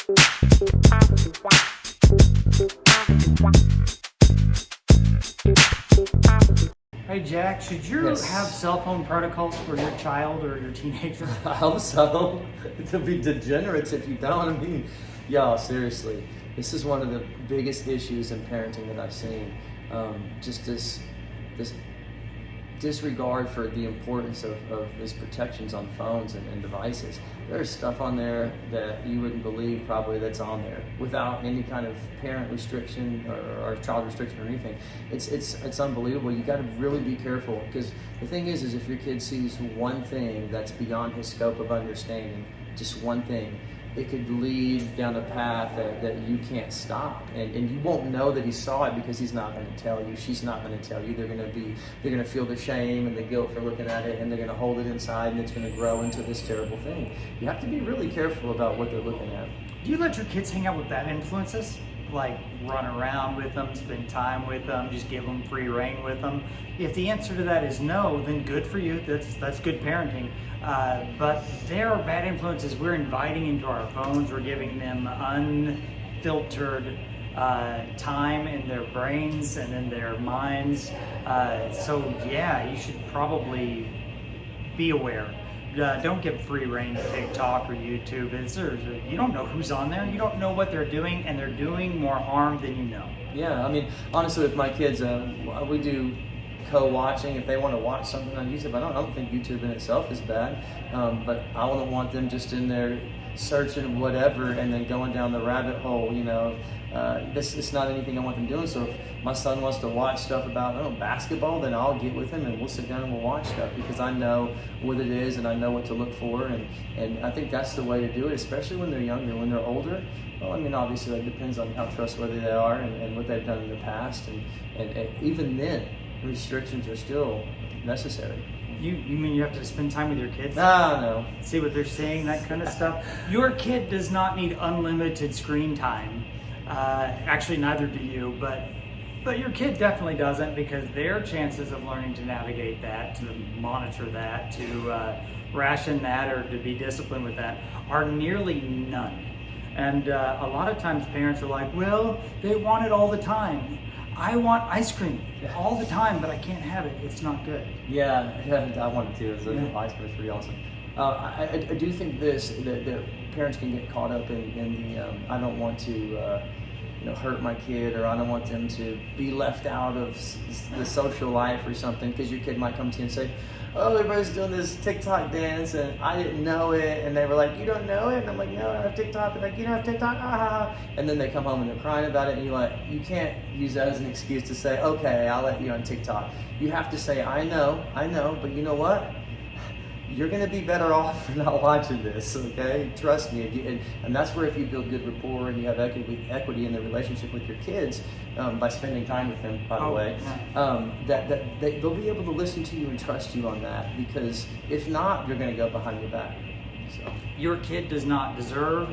Hey Jack, should you Yes. have cell phone protocols for your child or your teenager? I hope so. To be degenerates if you don't. I mean, y'all, seriously, this is one of the biggest issues in parenting that I've seen. Just this disregard for the importance of these protections on phones and devices. There's stuff on there that you wouldn't believe probably that's on there without any kind of parent restriction or child restriction or anything. It's unbelievable. You got to really be careful, because the thing is if your kid sees one thing that's beyond his scope of understanding, just one thing, it could lead down a path that you can't stop, and you won't know that he saw it because he's not going to tell you. She's not going to tell you. They're going to feel the shame and the guilt for looking at it, and they're going to hold it inside, and it's going to grow into this terrible thing. You have to be really careful about what they're looking at. Do you let your kids hang out with bad influences? Like run around with them, spend time with them, just give them free reign with them? If the answer to that is no, then good for you. That's good parenting. But there are bad influences we're inviting into our phones. We're giving them unfiltered time in their brains and in their minds. So yeah, you should probably be aware. Don't give free reign to TikTok or YouTube. You don't know who's on there. You don't know what they're doing, and they're doing more harm than you know. Yeah, I mean, honestly, with my kids, we do co-watching. If they want to watch something on YouTube, I don't think YouTube in itself is bad, but I wouldn't want them just in there searching whatever and then going down the rabbit hole. It's not anything I want them doing. So if my son wants to watch stuff about basketball, then I'll get with him and we'll sit down and we'll watch stuff, because I know what it is and I know what to look for, and I think that's the way to do it, especially when they're younger. When they're older, well, I mean, obviously it depends on how trustworthy they are and what they've done in the past, and even then restrictions are still necessary. You mean you have to spend time with your kids? No. See what they're saying, that kind of stuff. Your kid does not need unlimited screen time. Actually, neither do you, but your kid definitely doesn't, because their chances of learning to navigate that, to monitor that, to ration that, or to be disciplined with that are nearly none. And a lot of times parents are like, well, they want it all the time. I want ice cream all the time, but I can't have it. It's not good. Yeah, I wanted to. Ice cream is pretty awesome. I do think that parents can get caught up in the I don't want to hurt my kid, or I don't want them to be left out of the social life or something, because your kid might come to you and say, oh, everybody's doing this TikTok dance and I didn't know it, and they were like, you don't know it? And I'm like, no, I don't have TikTok. They're like, you don't have TikTok? Ah. And then they come home and they're crying about it, and you can't use that as an excuse to say, okay, I'll let you on TikTok. You have to say, I know, but you know what? You're going to be better off for not watching this, okay? Trust me. And that's where, if you build good rapport and you have equity in the relationship with your kids, by spending time with them, by the way, they'll be able to listen to you and trust you on that, because if not, you're going to go behind your back. So. Your kid does not deserve,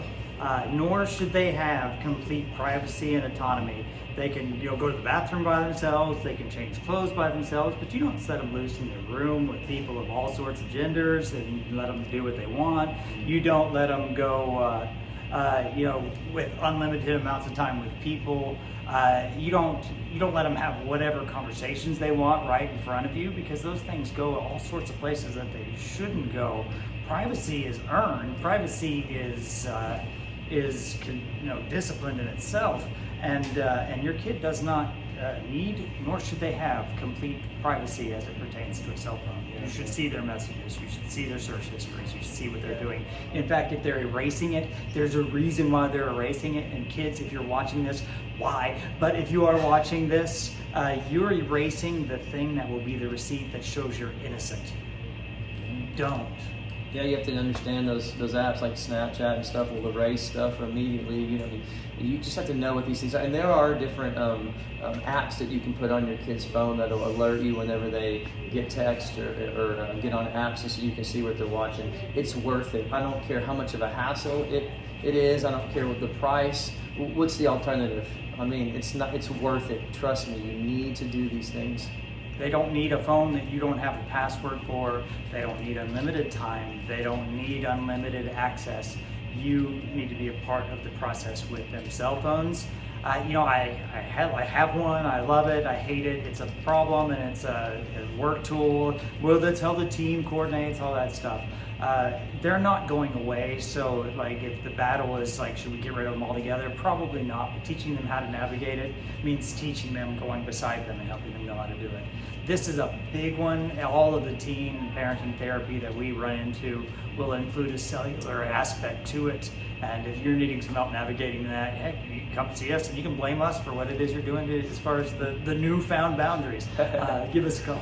nor should they have, complete privacy and autonomy. They can go to the bathroom by themselves, they can change clothes by themselves, but you don't set them loose in their room with people of all sorts of genders and let them do what they want. You don't let them go with unlimited amounts of time with people. You don't let them have whatever conversations they want right in front of you, because those things go all sorts of places that they shouldn't go. Privacy is earned. Privacy is disciplined in itself, and your kid does not need, nor should they have, complete privacy as it pertains to a cell phone. You should see their messages, you should see their search histories, you should see what they're doing. In fact, if they're erasing it, there's a reason why they're erasing it. And kids, if you're watching this, why? But if you are watching this, you're erasing the thing that will be the receipt that shows you're innocent. Don't. Yeah, you have to understand those apps like Snapchat and stuff will erase stuff immediately. You just have to know what these things are. And there are different apps that you can put on your kid's phone that'll alert you whenever they get text or get on apps, so you can see what they're watching. It's worth it. I don't care how much of a hassle it is. I don't care what the price. What's the alternative? I mean, it's worth it. Trust me, you need to do these things. They don't need a phone that you don't have a password for. They don't need unlimited time. They don't need unlimited access. you need to be a part of the process with them. Cell phones, I have one. I love it. I hate it. It's a problem, and it's a work tool. Well, that's how the team coordinates, all that stuff. They're not going away. So, like, if the battle is like, should we get rid of them altogether? Probably not. But teaching them how to navigate it means teaching them, going beside them, and helping them know how to do it. This is a big one. All of the teen parenting therapy that we run into will include a cellular aspect to it. And if you're needing some help navigating that, heck, you can come see us and you can blame us for what it is you're doing as far as the newfound boundaries. Give us a call.